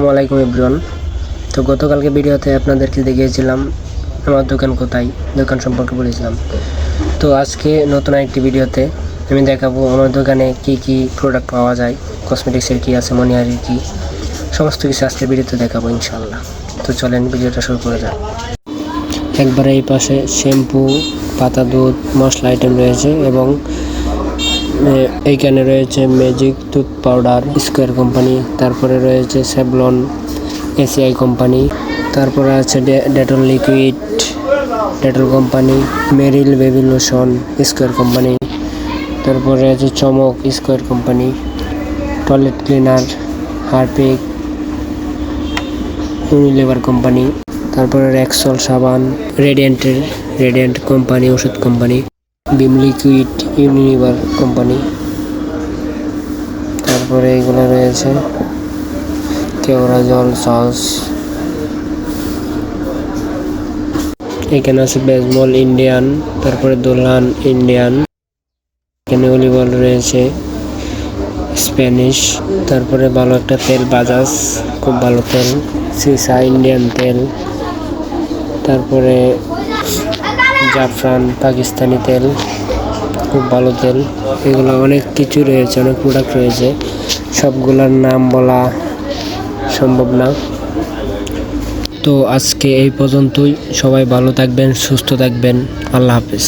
আসসালামু আলাইকুম এভরিওয়ান। তো গতকালকে ভিডিওতে আপনাদেরকে দেখিয়েছিলাম আমার দোকান কোথায়, দোকান সম্পর্কে বলেছিলাম। তো আজকে নতুন একটি ভিডিওতে আমি দেখাবো আমার দোকানে কি কি প্রোডাক্ট পাওয়া যায়, কসমেটিক্সের কি আছে, মনিহারির কি, সমস্ত কিছু আজকের ভিডিওতে দেখাবো ইনশাল্লাহ। তো চলেন ভিডিওটা শুরু করে যাক। একবারে এই পাশে শ্যাম্পু, পাতা দুধ, মশলা আইটেম রয়েছে এবং এইখানে রয়েছে magic tooth powder square company, তারপরে রয়েছে স্যাভলন এসিআই কোম্পানি, তারপরে আছে ডেটল লিকুইড ডেটল কোম্পানি, মেরিল বেবি লোশন স্কোয়ার কোম্পানি, তারপরে আছে চমক square company, toilet cleaner Harpic Unilever company, তারপরে রেক্সল সাবান রেডিয়েন্ট কোম্পানি ওষুধ কোম্পানি, বিম লিকুইড ইউনিলিভার কোম্পানি, তারপরে এগুলো রয়েছে কেওড়া জল সস, এখানে আছে বেজমল ইন্ডিয়ান, তারপরে দোলহান ইন্ডিয়ান, এখানে অলিভ অয়েল রয়েছে স্প্যানিশ, তারপরে ভালো একটা তেল বাজাজ, খুব ভালো তেল, সিসা ইন্ডিয়ান তেল, তারপরে জাফরান পাকিস্তানি তেল, খুব ভালো তেল। এগুলো অনেক কিছু রয়েছে, অনেক প্রোডাক্ট রয়েছে, সবগুলোর নাম বলা সম্ভব না। তো আজকে এই পর্যন্তই। সবাই ভালো থাকবেন, সুস্থ থাকবেন। আল্লাহ হাফেজ।